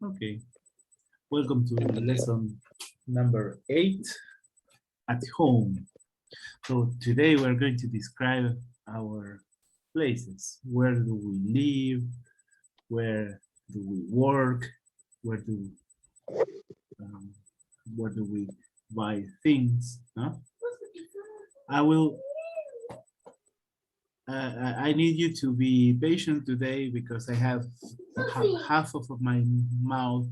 Okay, welcome to lesson number 8 at home. So today we're going to describe our places. Where do we live? Where do we work? Where do um, where do we buy things? Huh? I will. I need you to be patient today because I have half of my mouth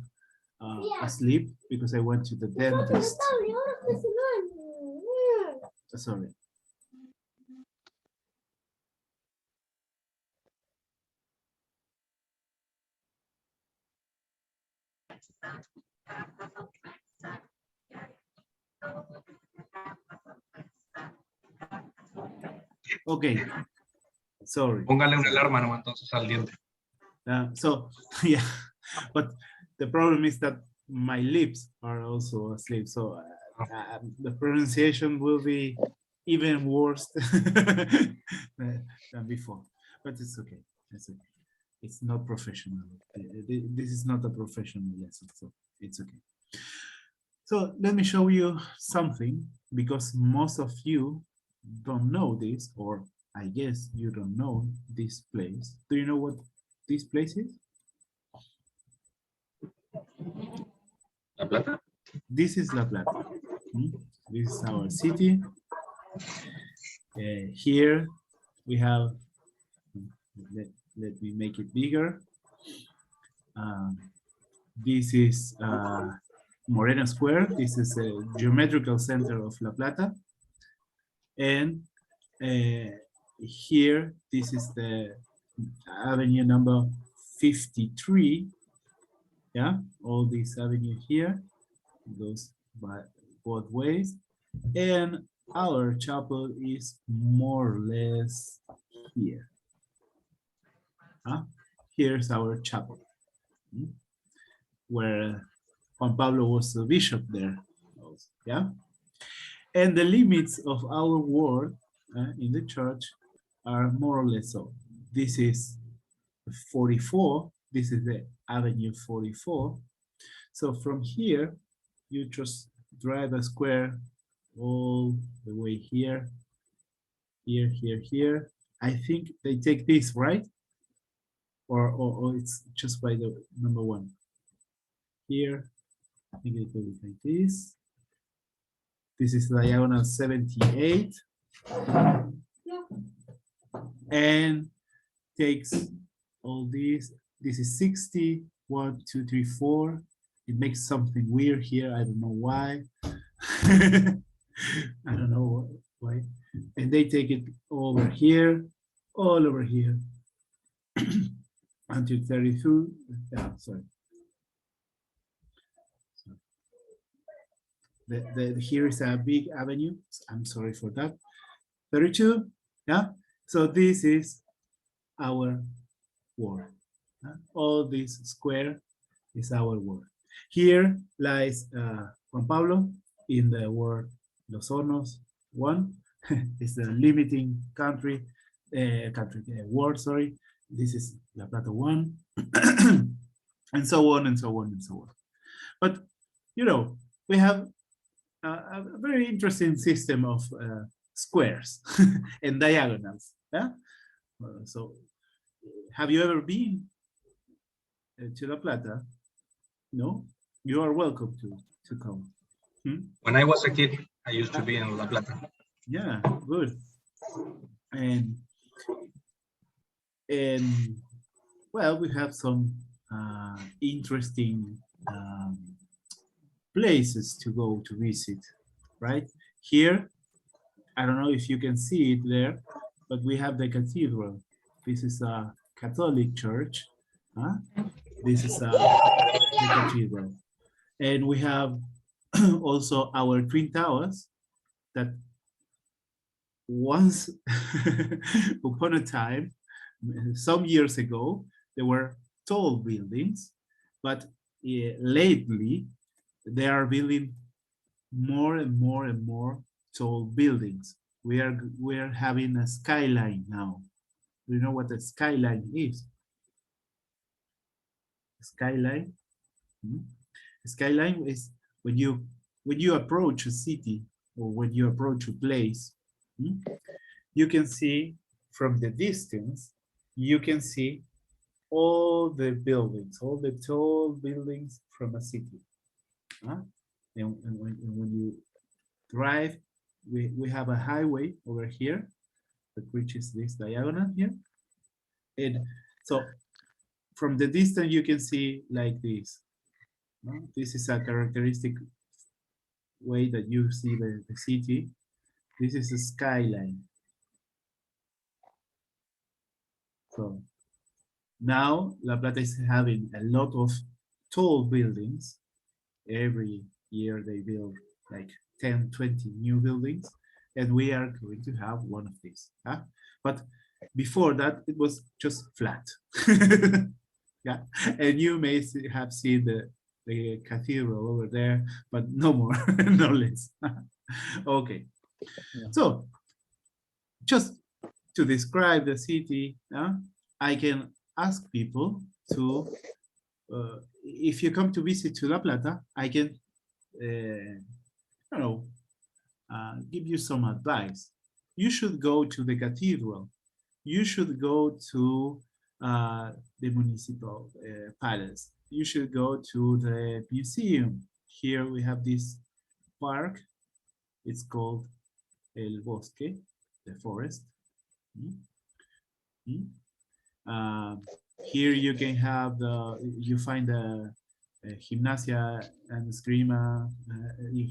asleep because I went to the dentist. Sorry. Okay. Sorry. Póngale una alarma, ¿no? Entonces al diente. So, yeah, but the problem is that my lips are also asleep. So the pronunciation will be even worse than before. But it's okay. It's okay. It's not professional. This is not a professional lesson, so it's okay. So let me show you something because most of you don't know this, or I guess you don't know this place. Do you know what this place is? La Plata. This is La Plata. This is our city. Here we have, let me make it bigger. This is Morena Square. This is a geometrical center of La Plata. And here, this is the avenue number 53. Yeah, all this avenue here goes by both ways. And our chapel is more or less here. Here's our chapel, where Juan Pablo was the bishop there. Yeah. And the limits of our work in the church are more or less so. This is 44. This is the Avenue 44. So from here, you just drive a square all the way here, here. I think they take this, right? Or it's just by the number 1. Here, I think it goes like this. This is diagonal 78. And takes all these. This is 60. 1, 2, 3, 4. It makes something weird here. I don't know why. I don't know why. And they take it over here, all over here, until 32. Sorry. Here is a big avenue. I'm sorry for that. 32. Yeah. So this is our world. All this square is our world. Here lies Juan Pablo in the word Los Hornos 1. It's the limiting country, word, sorry. This is La Plata 1. And so on and so on and so on. But, you know, we have a very interesting system of squares and diagonals. Yeah. So, have you ever been to La Plata? No, you are welcome to come. When I was a kid, I used to be in La Plata. Yeah, good. And well, we have some interesting places to go to visit, right? Here, I don't know if you can see it there, but we have the cathedral. This is a Catholic church. This is the cathedral. And we have also our Twin Towers that once upon a time, some years ago, they were tall buildings, but lately they are building more and more and more tall buildings. We are having a skyline now. Do you know what a skyline is? Skyline? Mm. Skyline is when you approach a city or when you approach a place, you can see from the distance, you can see all the buildings, all the tall buildings from a city. And when you drive, we have a highway over here that reaches this diagonal here. And so from the distance, you can see like this. This is a characteristic way that you see the city. This is a skyline. So now La Plata is having a lot of tall buildings. Every year they build like 10, 20 new buildings, and we are going to have one of these. But before that, it was just flat. Yeah, and you may have seen the cathedral over there, but no more, no less. Okay, yeah. So just to describe the city, I can ask people to, if you come to visit to La Plata, I can, I don't know, give you some advice. You should go to the cathedral. You should go to the municipal palace. You should go to the museum. Here we have this park. It's called El Bosque, the forest. Here you can have you find the Gimnasia and Esgrima,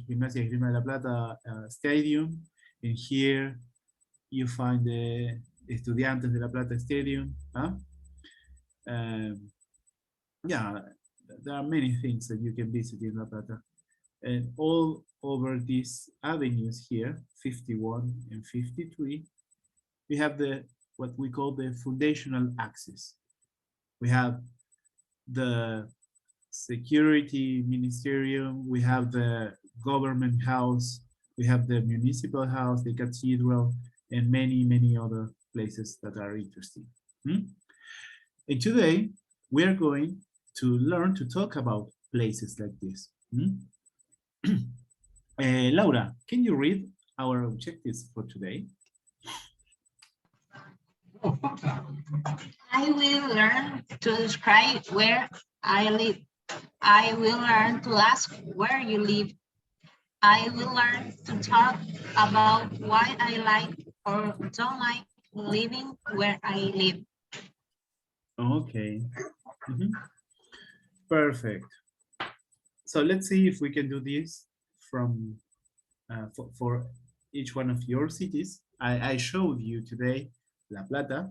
Gimnasia Esgrima de la Plata stadium. And here you find the Estudiantes de La Plata stadium. Yeah, there are many things that you can visit in La Plata. And all over these avenues here, 51 and 53, we have what we call the foundational axis. We have the security ministerium, we have the government house, we have the municipal house, the cathedral, and many, many other places that are interesting. And today, we are going to learn to talk about places like this. Laura, can you read our objectives for today? I will learn to describe where I live. I will learn to ask where you live. I will learn to talk about why I like or don't like living where I live. Okay. Perfect. So let's see if we can do this from for each one of your cities. I showed you today La Plata,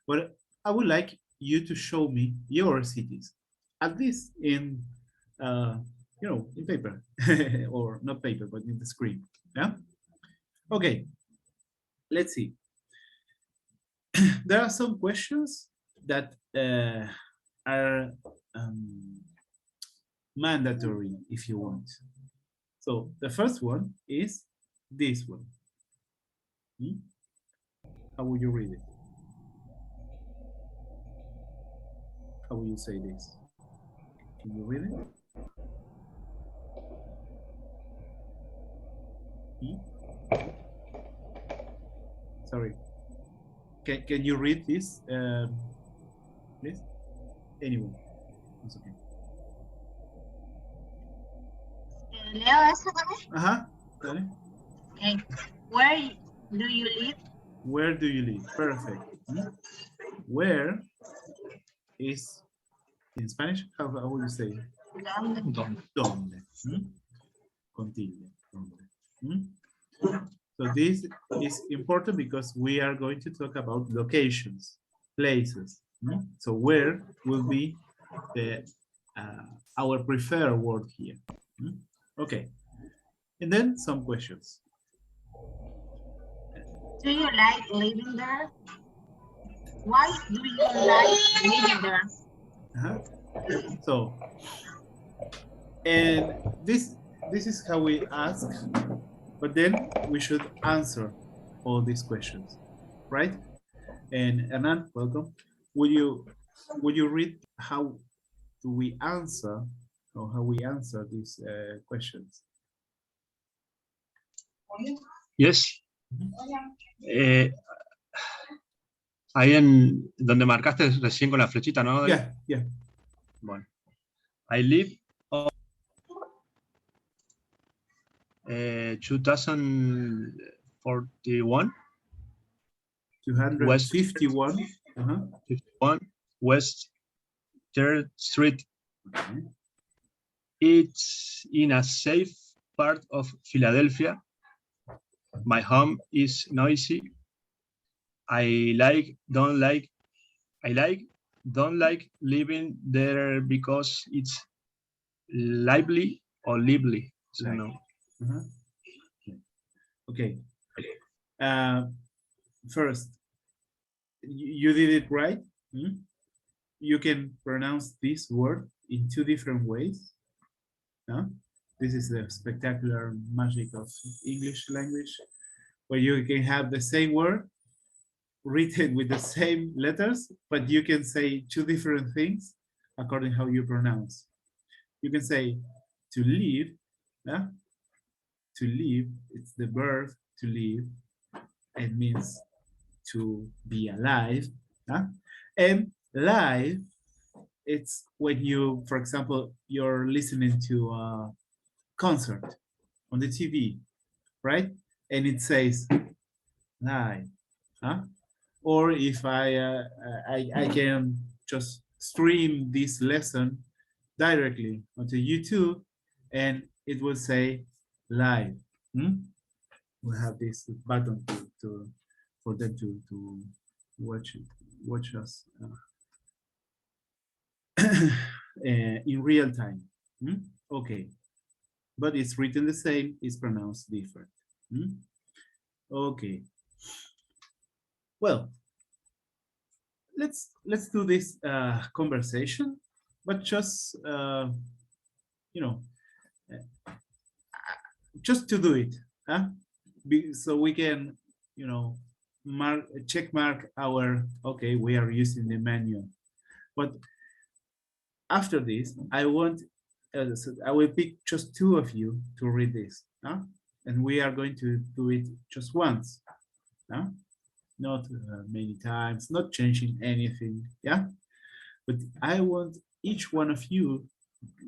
but I would like you to show me your cities, at least in in paper or not paper, but in the screen. Yeah. Okay. Let's see. There are some questions that are mandatory if you want. So the first one is this one. How would you read it? How will you say this? Can you read it? Sorry. Can you read this, please? Anyone? It's okay. Leo, eso también. Dale. Okay. Where do you live? Where do you live? Perfect. Where is, in Spanish, how would you say? Donde. Con tilde. Donde. So this is important because we are going to talk about locations, places. So where will be our preferred word here. Okay. And then some questions. Do you like living there? Why do you like living there? So, and this is how we ask, but then we should answer all these questions, right? And Hernan, welcome. Would you read how do we answer, or how we answer these questions? Yes. Ahí en donde marcaste recién con la flechita, ¿no? Yeah, yeah. Bueno. I live on 2041 251. 51 West 3rd Street. Okay. It's in a safe part of Philadelphia. My home is noisy. I don't like living there because it's lively or lively. So Like. no. Okay. First, you did it right. You can pronounce this word in two different ways. This is the spectacular magic of English language, where you can have the same word written with the same letters, but you can say two different things according how you pronounce. You can say to live. To live, it's the verb to live. It means to be alive. And live, it's when you, for example, you're listening to a concert on the TV, right? And it says live. Or if I can just stream this lesson directly onto YouTube, and it will say live. We have this button for them to watch us in real time. Okay, but it's written the same, it's pronounced different. Okay. Well, let's do this conversation, but just just to do it, so we can check mark our, okay, we are using the manual. But after this, I will pick just two of you to read this, and we are going to do it just once, not many times, not changing anything, but I want each one of you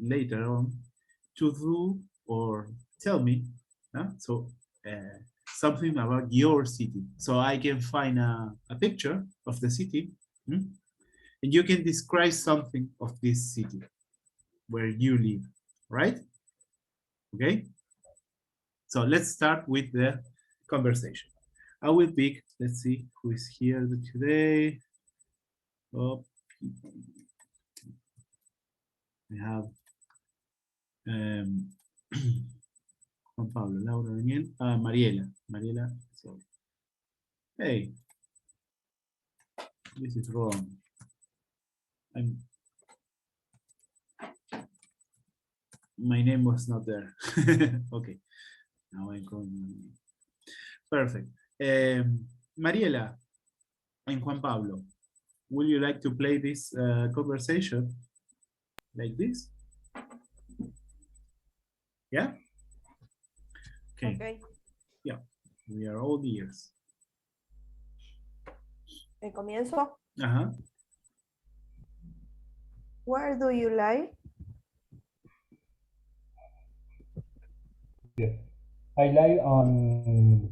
later on to do or tell me something about your city, so I can find a picture of the city, and you can describe something of this city where you live, right? Okay, so let's start with the conversation. I will pick, let's see who is here today. Oh, we have Juan Pablo, Laura, Daniel, Mariela, sorry. Hey, this is wrong. My name was not there. Okay, now I'm going. Perfect. Mariela and Juan Pablo, would you like to play this conversation like this? Yeah? Okay. Yeah, we are all ears. Comienzo. Where do you live? Yes. I live on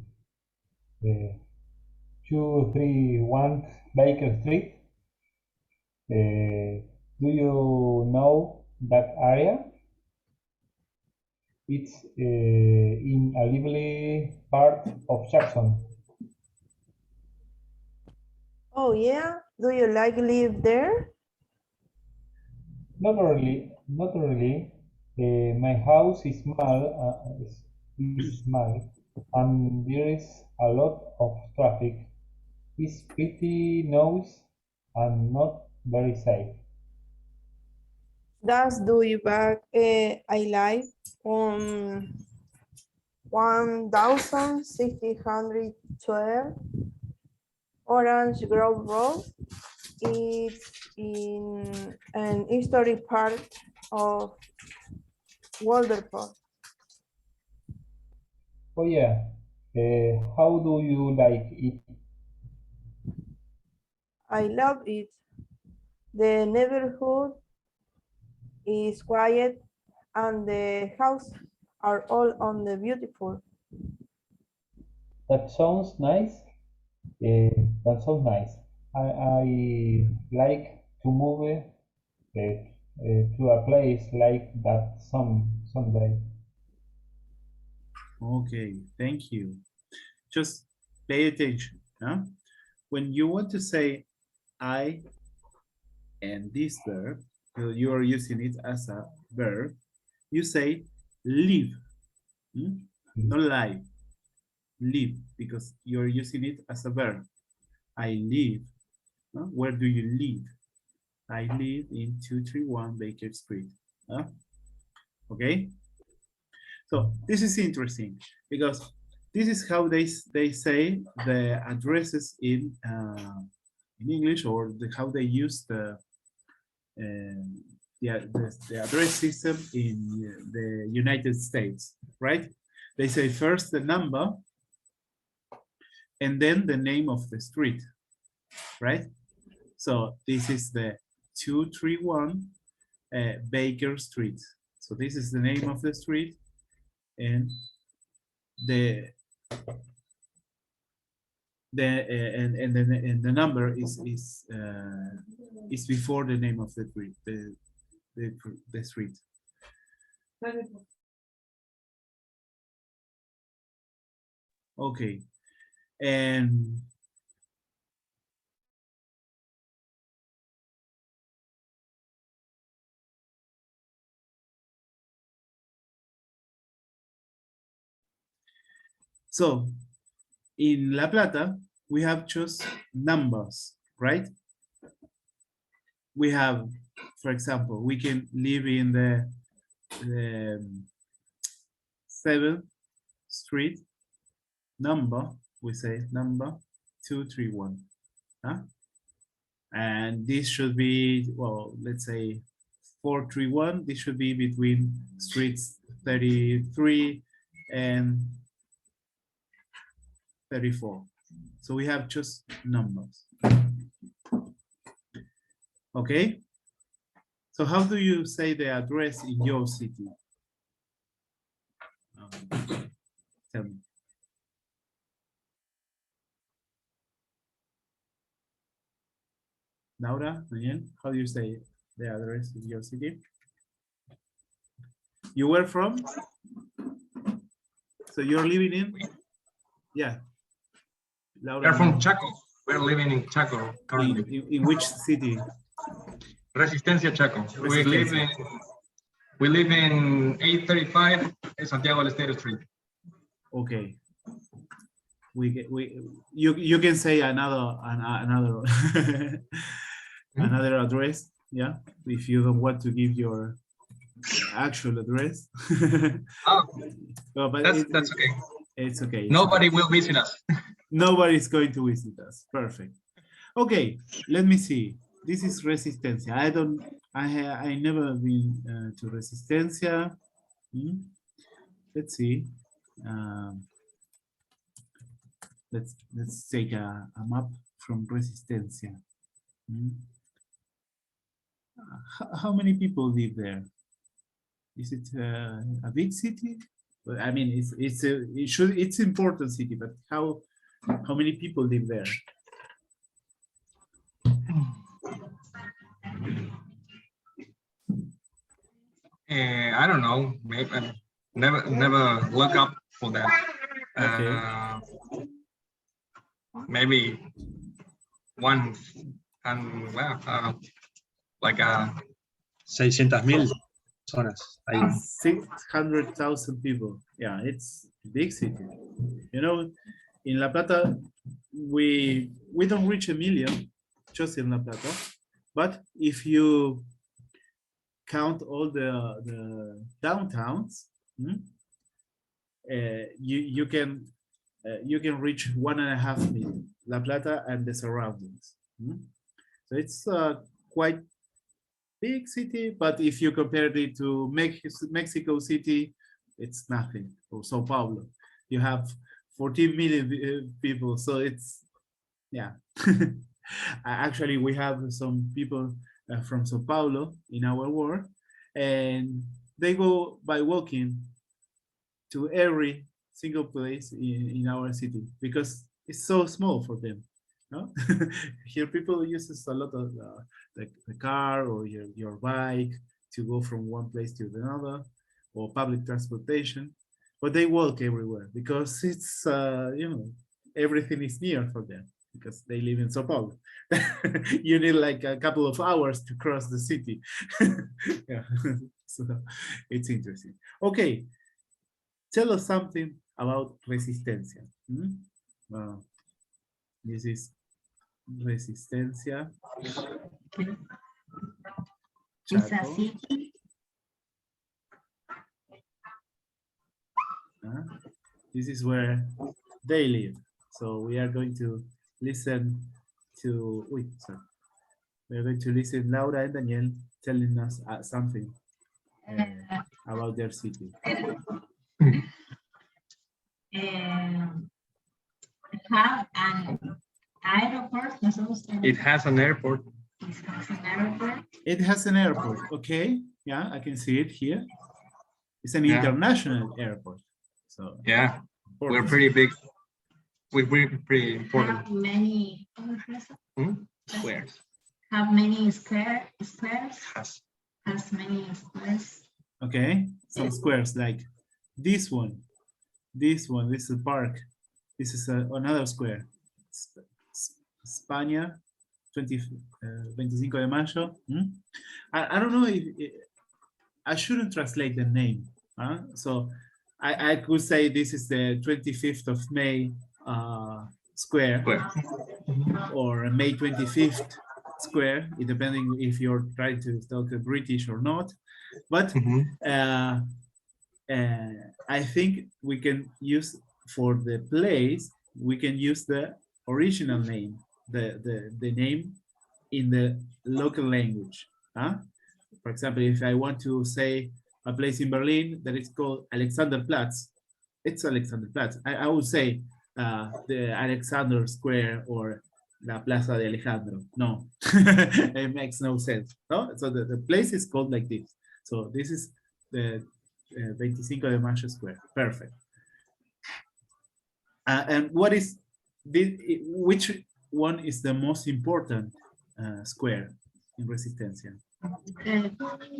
231 Baker Street. Do you know that area? It's in a lively part of Jackson. Oh yeah, do you like live there? Not really. My house is small, and there is a lot of traffic. It's pretty noisy and not very safe. That's do you back I live on 1612 Orange Grove Road. It's in an historic part of Walderport. Oh yeah. How do you like it? I love it. The neighborhood is quiet and the houses are all on the beautiful. That sounds nice. That sounds nice. I like to move to a place like that someday. Okay, thank you. Just pay attention. Huh? When you want to say I and this verb, you are using it as a verb, you say live, not lie. Live, because you're using it as a verb. I live. Huh? Where do you live? I live in 231 Baker Street. Huh? Okay. So this is interesting because this is how they say the addresses in English, or how they use the address system in the United States, right? They say first the number and then the name of the street, right? So this is the 231 Baker Street. So this is the name of the street, and the the number is before the name of the street, the street. Okay, and so in La Plata, we have just numbers, right? We have, for example, we can live in the 7th Street, number, we say number 231. Huh? And this should be, well, let's say 431. This should be between streets 33 and 34. So we have just numbers. Okay. So how do you say the address in your city? Tell me. Laura, Daniel, how do you say the address in your city? You were from? So you're living in? Yeah. Laura, We're from Chaco. We're living in Chaco currently. in which city? Resistencia Chaco. We live in 835 Santiago del Estero Street. Okay. You can say another another address, yeah, if you don't want to give your actual address. Oh, well, but that's okay. It's okay. Nobody will visit us. Nobody's going to visit us. Perfect. Okay, let me see. This is Resistencia. I never been to Resistencia. Let's see. Let's take a map from Resistencia. How many people live there? Is it a big city? But I mean, it's important city, but how many people live there? I don't know. Maybe never look up for that. Okay. Maybe one and well, like 600,000 personas. Ahí. 600,000 people. Yeah, it's a big city. You know, in La Plata, we don't reach 1 million just in La Plata, but if you count all the downtowns, you can reach 1.5 million, La Plata and the surroundings. So it's quite big city, but if you compare it to Mexico City, it's nothing. Or Sao Paulo, you have 14 million people, so it's, yeah. Actually, we have some people from Sao Paulo in our work, and they go by walking to every single place in our city because it's so small for them. No? Here people uses a lot of the car or your bike to go from one place to another, or public transportation, but they walk everywhere because it's everything is near for them because they live in Sao Paulo. You need like a couple of hours to cross the city. Yeah. So it's interesting. Okay, tell us something about resistencia. This is resistencia. It's a Chaco. city. This is where they live. So we are going to listen to, we are going to listen Laura and Daniel telling us something about their city. Have an airport. It has an airport. It has an airport. It has an airport. Okay, yeah, I can see it here. It's an Yeah. international airport. So Yeah, we're important. pretty big. We're pretty important. Have many Squares. have many squares. Has. Has many squares. Okay, some squares like this one, this is a park, this is another square. España, 25 de Mayo. I don't know if I shouldn't translate the name. So I could say this is the 25th of May square, or May 25th square, depending if you're trying to talk British or not. But I think we can use for the place, we can use the original name, the name in the local language. For example, if I want to say a place in Berlin that is called Alexanderplatz, it's Alexanderplatz. I would say the Alexander Square or La Plaza de Alejandro. No, it makes no sense. No? So the place is called like this. So this is the 25 de Mayo Square. Perfect. And what is which one is the most important square in Resistencia?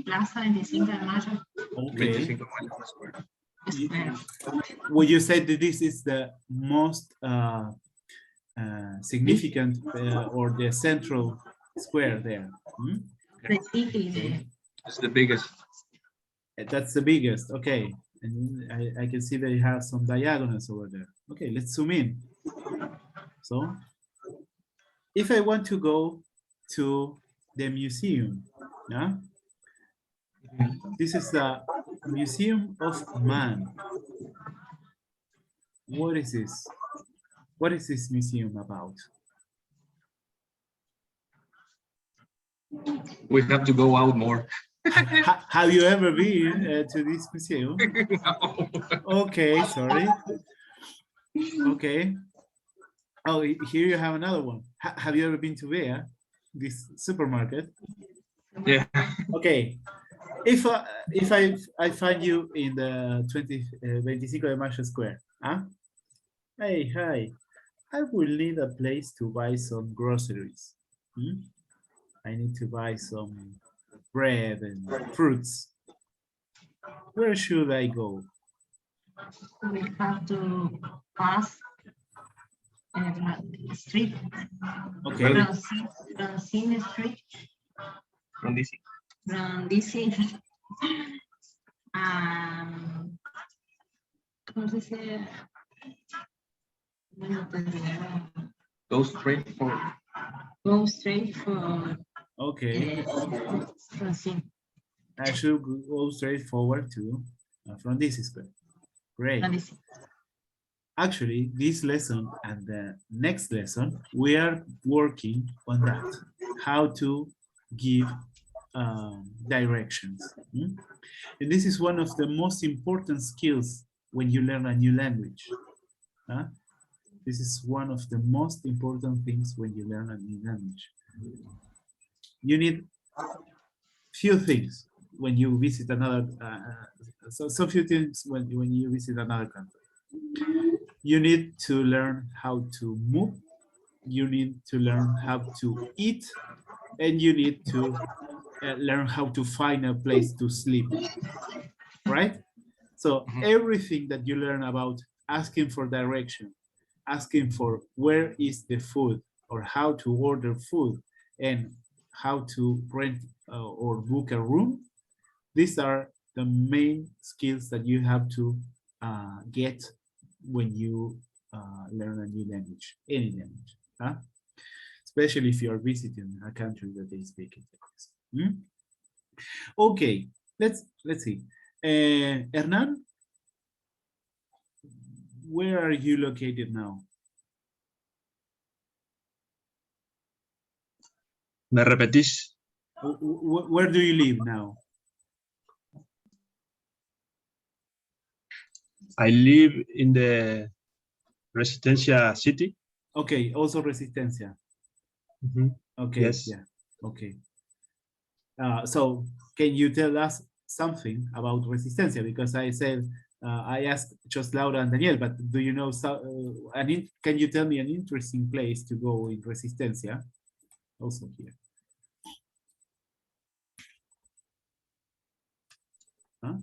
Plaza 25 de Mayo. Okay. Square. Would you say that this is the most significant or the central square there? The city. It's the biggest. That's the biggest. Okay. And I can see they have some diagonals over there. Okay, let's zoom in. So if I want to go to the museum, yeah, this is the Museum of Man. What is this? What is this museum about? We have to go out more. Have you ever been to this museum? No. Okay, sorry. Okay. Oh, here you have another one. Have you ever been to Vea, this supermarket? Yeah. Okay. If I find you in the 25 de Mayo Square, Hey, hi. I will need a place to buy some groceries. I need to buy some bread and fruits. Where should I go? We have to pass the street. Okay. From Cine Street. From this. From DC. ¿Cómo se dice? Bueno, Go straight for. go straight for Okay. from Cine. I should go straight forward to from this square. Great. From DC. Actually, this lesson and the next lesson, we are working on that. How to give directions. And this is one of the most important skills when you learn a new language. This is one of the most important things when you learn a new language. You need few things when you visit another, so few things when you visit another country. You need to learn how to move, you need to learn how to eat, and you need to learn how to find a place to sleep, right? So everything that you learn about asking for direction, asking for where is the food, or how to order food, and how to rent or book a room, these are the main skills that you have to get when you learn a new language, any language, especially if you are visiting a country that they speak it. Okay, let's see. Hernan, where are you located now? ¿Me repetís? Where do you live now? I live in the Resistencia city. Okay, also Resistencia. Okay, Yes. yeah, okay. So can you tell us something about Resistencia? Because I said, I asked just Laura and Daniel, but do you know, can you tell me an interesting place to go in Resistencia? Also here. Huh?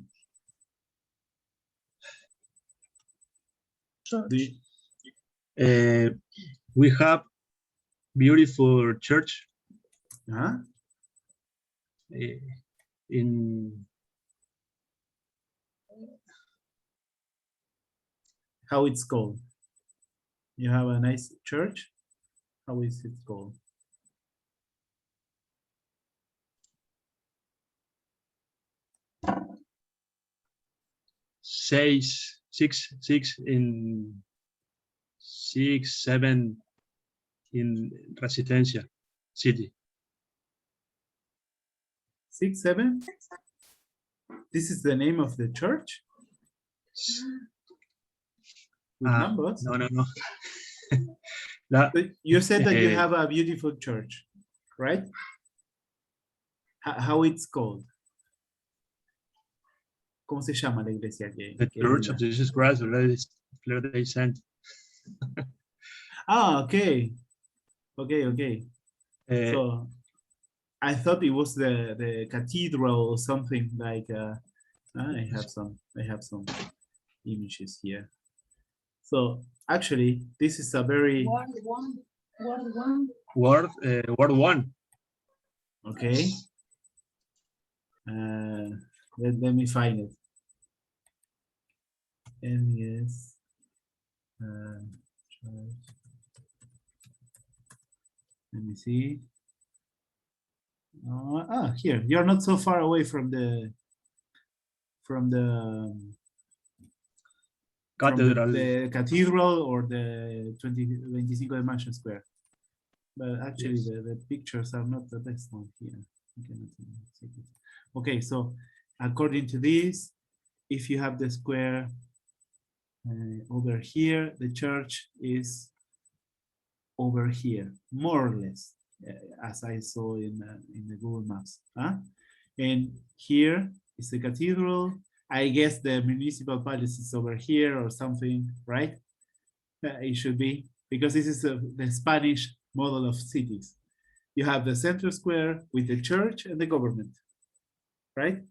We have beautiful church in. How it's called? You have a nice church? How is it called? Six, in 6, 7 in Resistencia city. 6, 7? This is the name of the church? With numbers? No. But you said that you have a beautiful church, right? How it's called? ¿Cómo se llama la iglesia? The Church of Jesus Christ of Latter-day Saints. Okay. Okay. So I thought it was the cathedral or something like. I have some images here. So actually, this is a very Word 1. Okay. Let me find it. And yes. Let me see. Here. You're not so far away from the Cathedral. the cathedral or the 25 de Mayo Square. But actually, Yes. the pictures are not the best one here. Okay, so according to this, if you have the square over here, the church is over here, more or less, as I saw in the Google Maps. And here is the cathedral. I guess the municipal palace is over here or something, right? It should be, because this is the Spanish model of cities. You have the center square with the church and the government, right?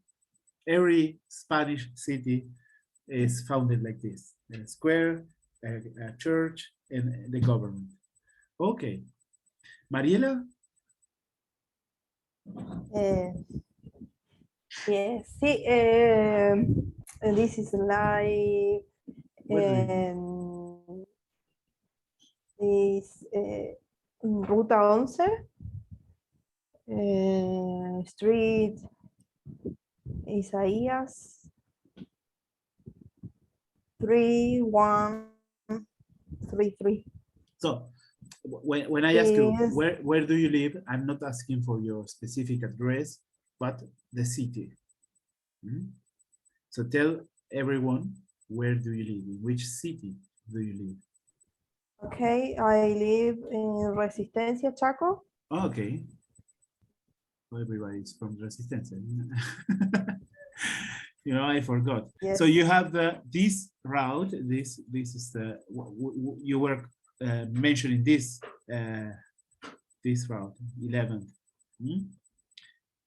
Every Spanish city is founded like this: a square, a church, and the government. Okay. Mariela? Yes, sí, this is like is Ruta 11, Street Isaías 3133. So when I ask you Yes. where do you live, I'm not asking for your specific address, but the city. Mhm. So tell everyone, where do you live? In which city do you live? Okay, I live in Resistencia, Chaco. Okay. Well, everybody's from Resistencia. You know, I forgot. Yes. So you have this route. This is the you were mentioning this route 11th.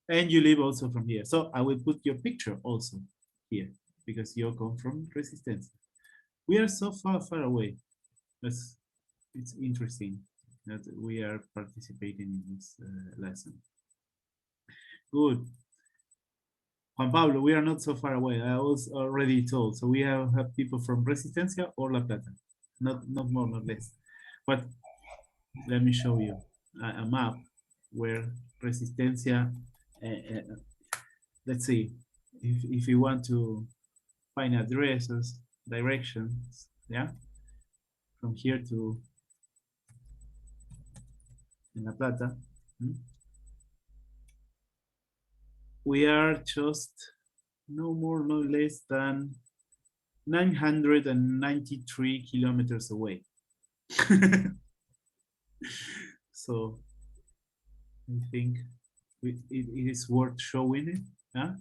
And you live also from here. So I will put your picture also here because you come from Resistencia. We are so far away. It's interesting that we are participating in this lesson. Good. Juan Pablo, we are not so far away. I was already told. So we have people from Resistencia or La Plata. Not more, not less. But let me show you a map where Resistencia, let's see, if you want to find addresses, directions, yeah, from here to La Plata, we are just no more, no less than 993 kilometers away. So I think it is worth showing it. Huh?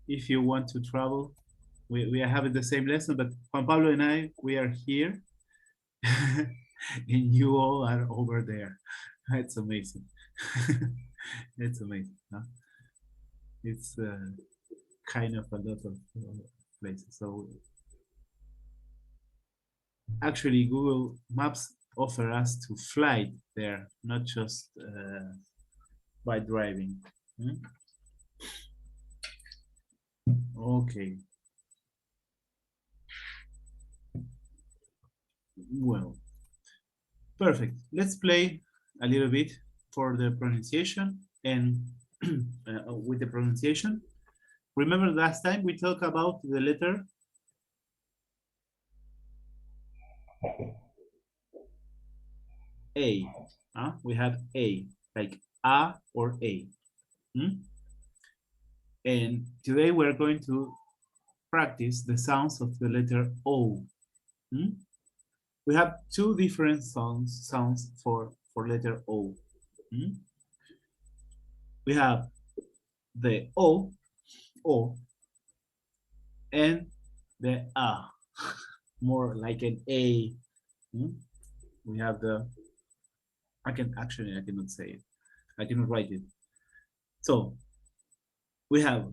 If you want to travel, we are having the same lesson, but Juan Pablo and I, we are here and you all are over there. That's amazing. It's amazing. Huh? It's kind of a lot of places. So actually Google Maps offer us to fly there, not just by driving. Okay. Well, perfect. Let's play a little bit for the pronunciation and with the pronunciation. Remember last time we talked about the letter A. We have A, like A or A. And today we're going to practice the sounds of the letter O. We have two different sounds for letter O. We have the O, and the A, more like an A. We have I cannot say it. I cannot write it. So we have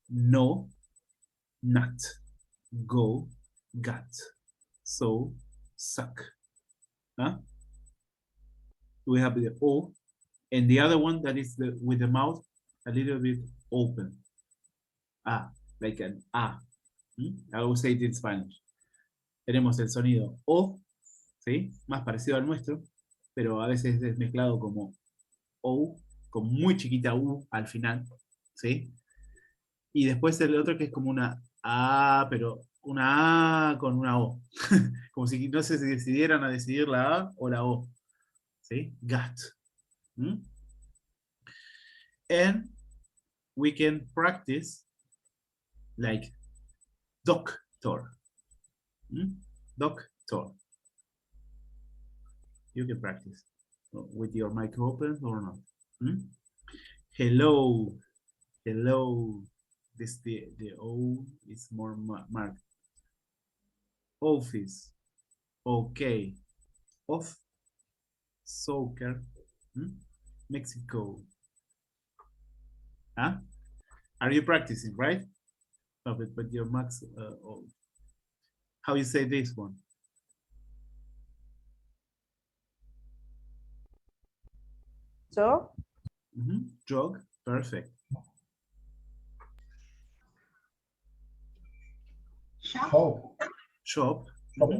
no, not, go, got, so, suck. We have the O, and the other one that is with the mouth a little bit open. Like an I will say it in Spanish. Tenemos el sonido O, ¿sí? Más parecido al nuestro, pero a veces es mezclado como O, con muy chiquita U al final, ¿sí? Y después el otro que es como una A, pero una A con una O. Como si no se decidieran a decidir la A o la O. ¿Sí? Got. And we can practice like doctor. Doctor. You can practice with your mic open or not. Hello. Hello. This the O is more marked. Office. Okay. Off. Soccer. Mexico. Huh? Are you practicing, right? But your max. How you say this one? Jog. Jog. Perfect. Shop. Shop. Shop.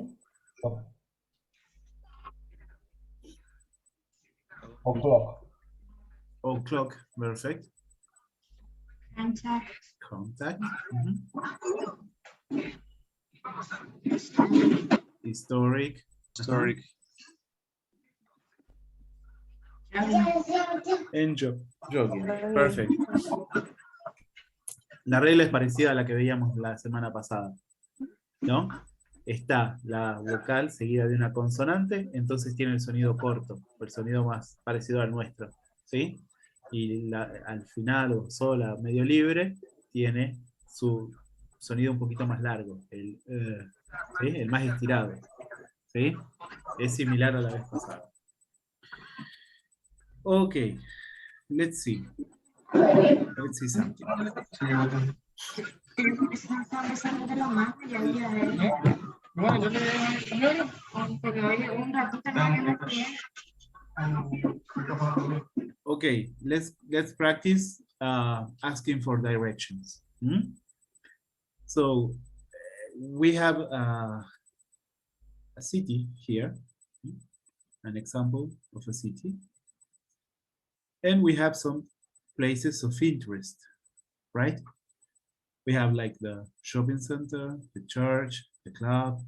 O'clock. O'clock. Perfect. Contact. Historic. And jogging. Perfect. La regla es parecida a la que veíamos la semana pasada, ¿no? Está la vocal seguida de una consonante, entonces tiene el sonido corto, el sonido más parecido al nuestro, ¿sí? Y al final, o sola, medio libre, tiene su sonido un poquito más largo, ¿sí? El más estirado, ¿sí? Es similar a la vez pasada. Ok, let's see. Let's see something. Bueno, yo le dejo porque hoy un ratito Okay, let's practice asking for directions. So we have a city here, an example of a city, and we have some places of interest, right? We have like the shopping center, the church, the club,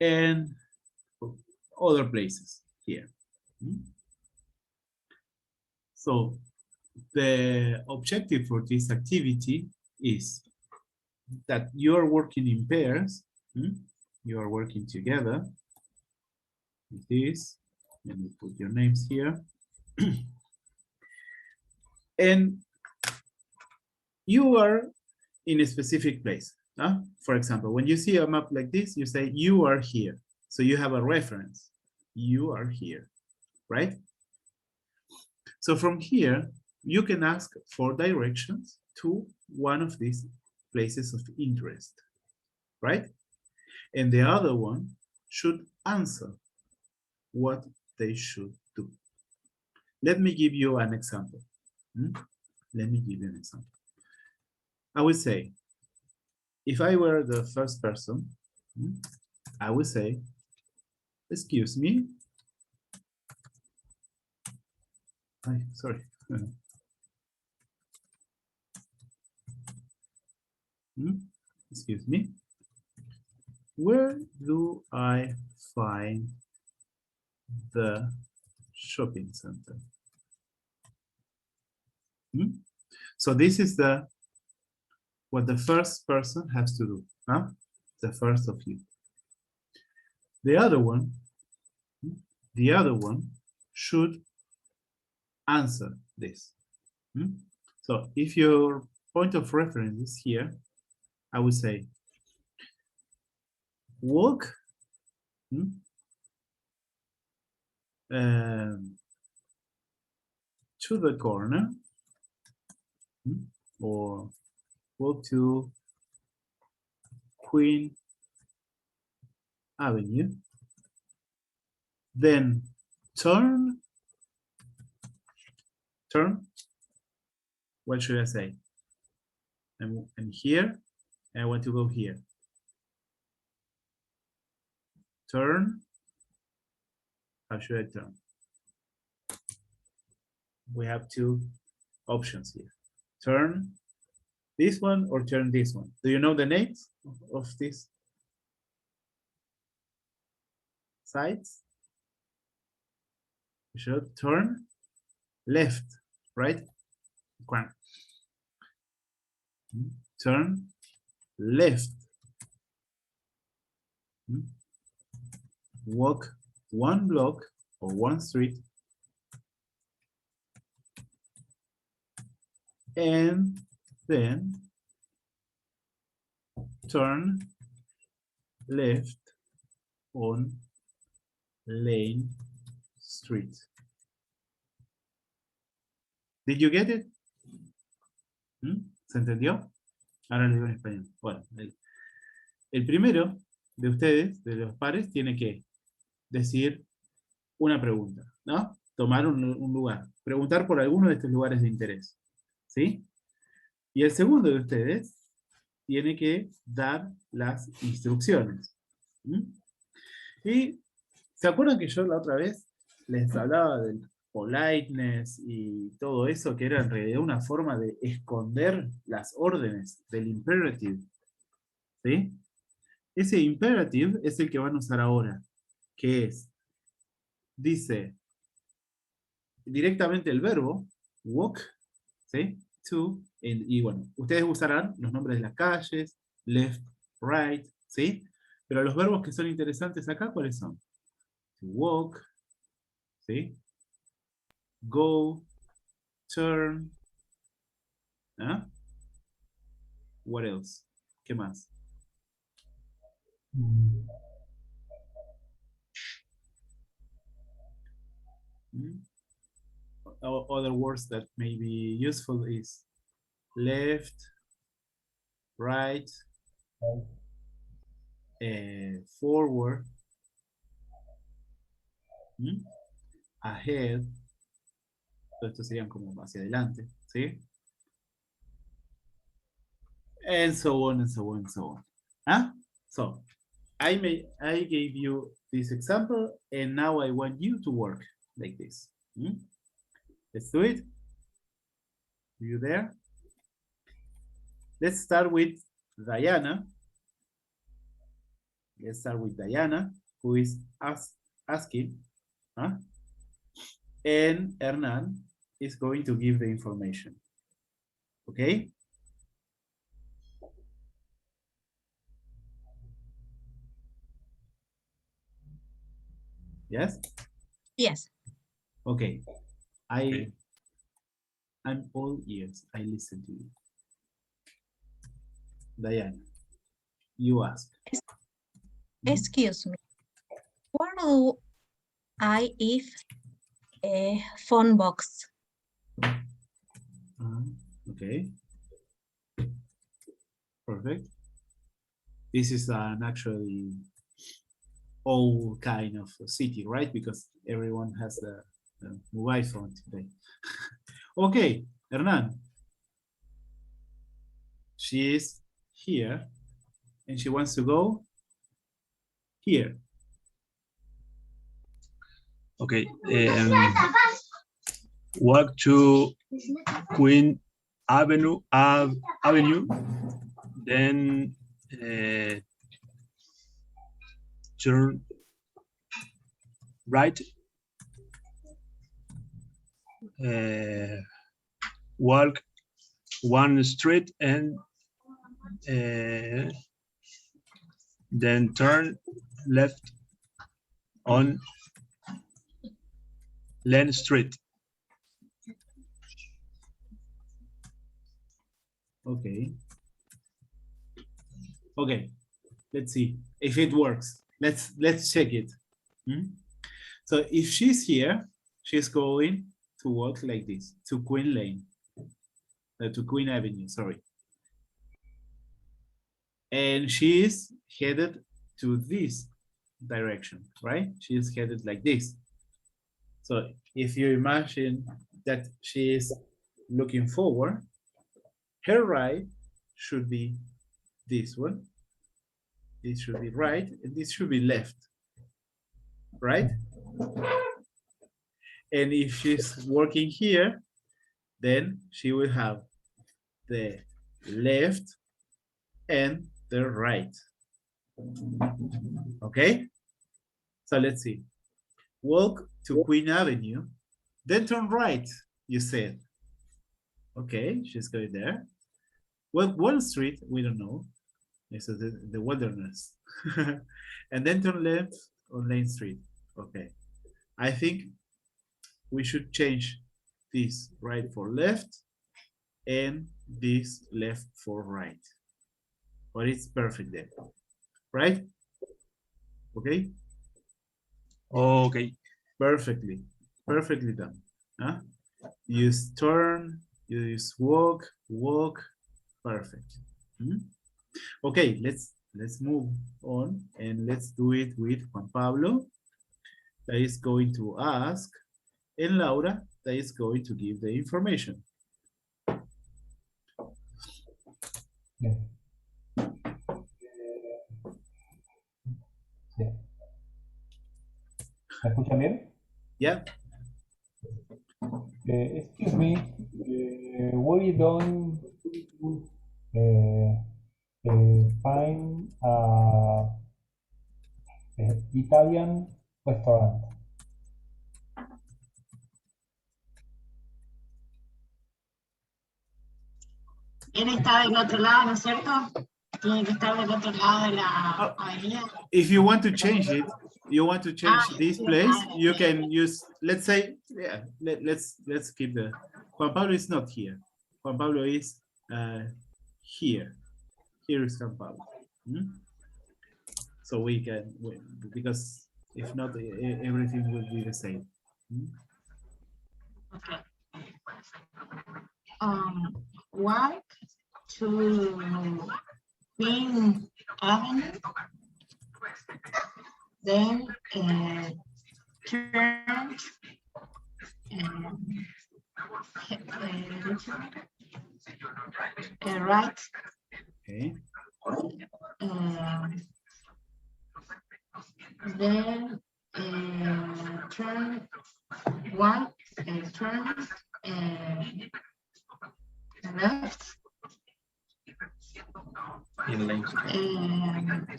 and other places here. So the objective for this activity is that you are working in pairs, you are working together, like this, let me put your names here, and you are in a specific place. For example, when you see a map like this, you say you are here. So you have a reference. You are here, right? So from here, you can ask for directions to one of these places of interest, right? And the other one should answer what they should do. Let me give you an example. Let me give you an example. I would say, if I were the first person, I would say, excuse me. Sorry. Excuse me. Where do I find the shopping center? So this is what the first person has to do, the first of you. The other one should answer this. So if your point of reference is here, I would say, walk to the corner, or walk to Queen Avenue, then turn, what should I say? And here, I want to go here. Turn, how should I turn? We have two options here. Turn this one or turn this one. Do you know the names of these sides? You should turn left, right? Turn left. Walk one block or one street, and then turn left on Lane Street. Did you get it? ¿Se entendió? Ahora lo digo en español. Bueno, el primero de ustedes, de los pares, tiene que decir una pregunta, ¿no? Tomar un lugar, preguntar por alguno de estos lugares de interés, ¿sí? Y el segundo de ustedes tiene que dar las instrucciones. Y ¿se acuerdan que yo la otra vez les hablaba del politeness y todo eso, que era en realidad una forma de esconder las órdenes del imperative? ¿Sí? Ese imperative es el que van a usar ahora, que es dice directamente el verbo walk, ¿sí? To, y bueno, ustedes usarán los nombres de las calles, left, right, ¿sí? Pero los verbos que son interesantes acá, ¿cuáles son? To walk, ¿sí? Go, turn, ¿ah? What else? ¿Qué más? Mm, Mm. Other words that may be useful is left, right, forward, ahead, todo esto serían como hacia adelante, ¿sí? And so on and so on and so on. Huh? So I gave you this example, and now I want you to work like this. Let's do it. Are you there? Let's start with Diana. Let's start with Diana, who is asking, huh? And Hernan is going to give the information. Okay? Yes? Yes. Okay. Okay. I'm all ears. I listen to you. Diana, you ask. Excuse me. Where do I if a phone box? Okay. Perfect. This is an actually old kind of city, right? Because everyone has the mobile phone today. Okay, Hernan. She is here and she wants to go here. Okay. Walk to Queen Avenue, then turn right, walk one street, and then turn left on Len Street. Okay. Okay, let's see if it works. Let's check it. So if she's here, she's going to walk like this to Queen Lane, to Queen Avenue, sorry. And she is headed to this direction, right? She is headed like this. So if you imagine that she is looking forward, her right should be this one. This should be right, and this should be left, right? And if she's working here, then she will have the left and the right. Okay? So let's see. Walk to Queen Avenue, then turn right, you said. Okay, she's going there. Well, Wall Street, we don't know. This is the wilderness. And then turn left on Lane Street. Okay. I think we should change this right for left and this left for right. But it's perfect there, right? Okay? Okay. Perfectly done. Huh? Use turn, use walk, perfect. Okay, let's move on and let's do it with Juan Pablo, that is going to ask, and Laura, that is going to give the information. Yeah. Yeah. ¿Me escuchan bien? Yeah. Excuse me, we don't find Italian restaurant. Él está del otro lado, ¿no es cierto? Tiene que estar del otro lado de la avenida. If you want to change it, you want to change Ah, this sí, place, vale. you can use, let's say, yeah, let's keep the, Juan Pablo is not here. Juan Pablo is here. Here is Juan Pablo. Hmm? So we can, because if not, everything will be the same. Hmm? Okay. Walk to Queen Avenue, then turn right, Okay. then turn one, turn left, In lane.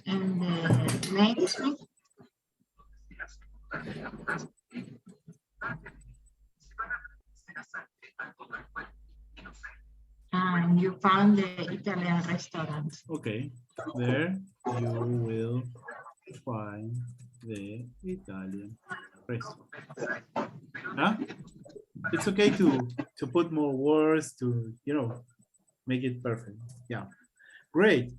and the Main Street. And you found the Italian restaurant. Okay. There you will find the Italian restaurant. Huh? It's okay to put more words to, you know, make it perfect. Yeah, great.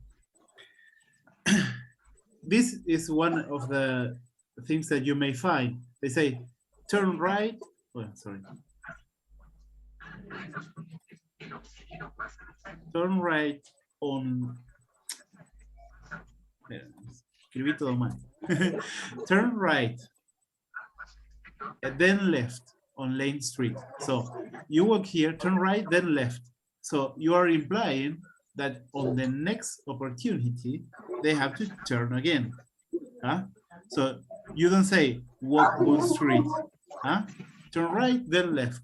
This is one of the things that you may find. They say, turn right. Oh, sorry. Turn right on. Escribí todo mal. Turn right and then left on Lane Street. So you walk here, turn right, then left. So you are implying that on the next opportunity, they have to turn again. Huh? So you don't say walk one street. Huh? Turn right, then left.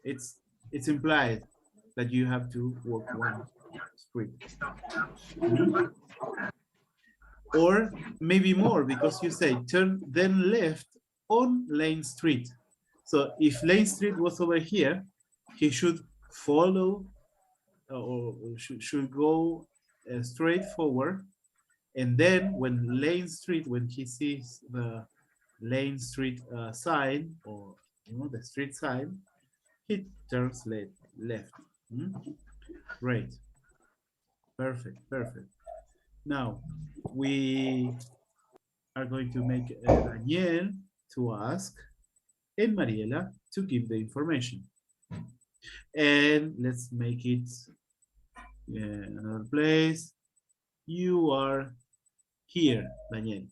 It's implied that you have to walk one street. Or maybe more, because you say turn then left on Lane Street. So if Lane Street was over here, he should follow or should go straight forward. And then when Lane Street, when he sees the Lane Street sign, or you know, the street sign, he turns left. Great. Perfect, perfect. Now we are going to make Daniel to ask and Mariela to give the information. And let's make it another place. You are here, Daniel.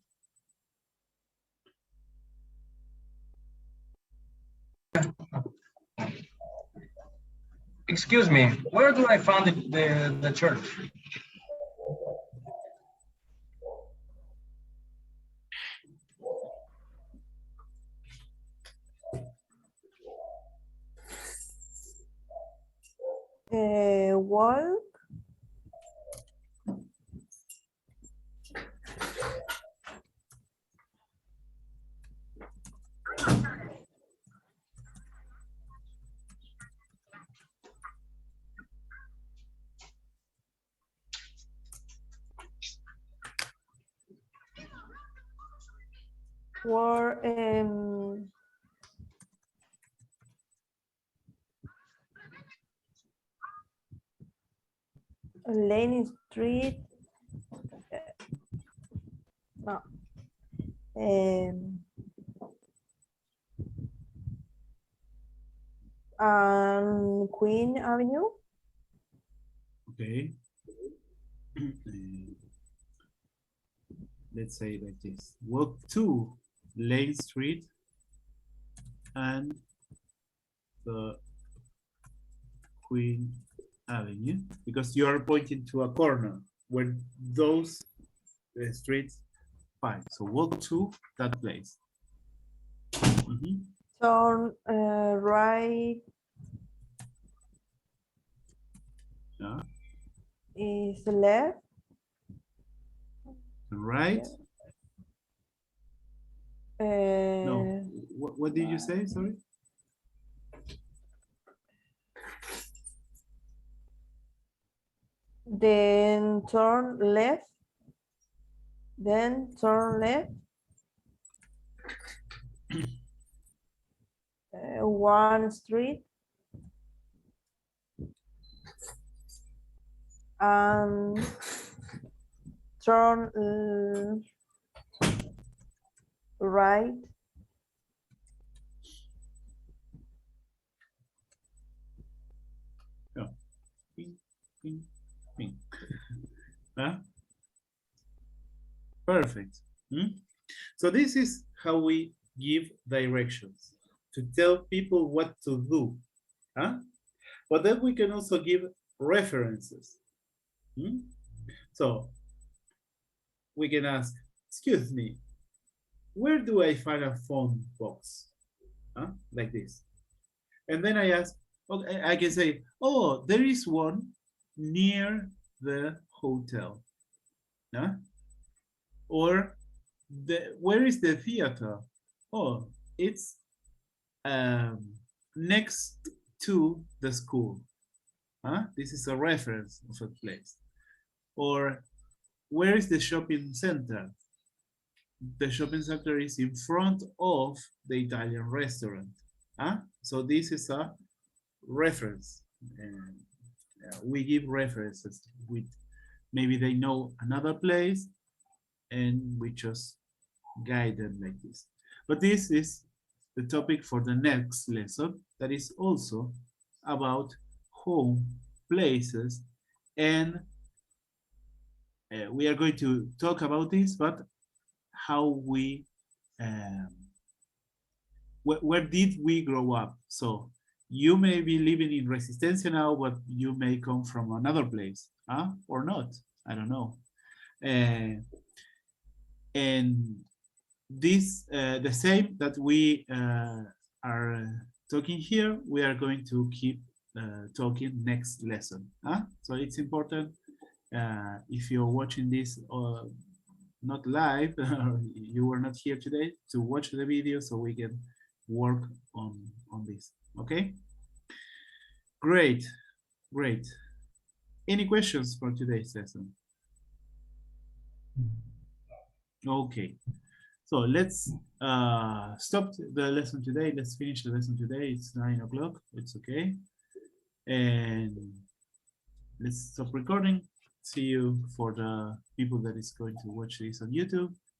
Excuse me, where do I find the church? Walk. Or Lane Street. No. And Queen Avenue. Okay. Let's say like this. Walk to Lane Street and the Queen Avenue, because you are pointing to a corner where those streets find. So walk to that place. Turn right. Yeah. Is left. Right. No. What did you say? Sorry. then turn left, then turn left, one street, and turn right, Ping, ping, ping. Huh? Perfect. So this is how we give directions, to tell people what to do. Huh? But then we can also give references. So we can ask, excuse me, where do I find a phone box? Huh? Like this. And then I ask, okay, I can say, oh, there is one near the hotel. Huh? Or where is the theater? Oh, it's next to the school. Huh? This is a reference of a place. Or where is the shopping center? The shopping center is in front of the Italian restaurant. Huh? So this is a reference. We give references with, maybe they know another place and we just guide them like this. But this is the topic for the next lesson, that is also about home, places, and we are going to talk about this, but how we, where did we grow up? So you may be living in Resistencia now, but you may come from another place, huh? Or not, I don't know. And this, the same that we are talking here, we are going to keep talking next lesson. Huh? So it's important, if you're watching this not live, you were not here today, to watch the video so we can work on this. Okay, great, great. Any questions for today's lesson? Okay, so let's stop the lesson today. Let's finish the lesson today. It's 9 o'clock. It's okay. And let's stop recording. See you for the people that is going to watch this on YouTube.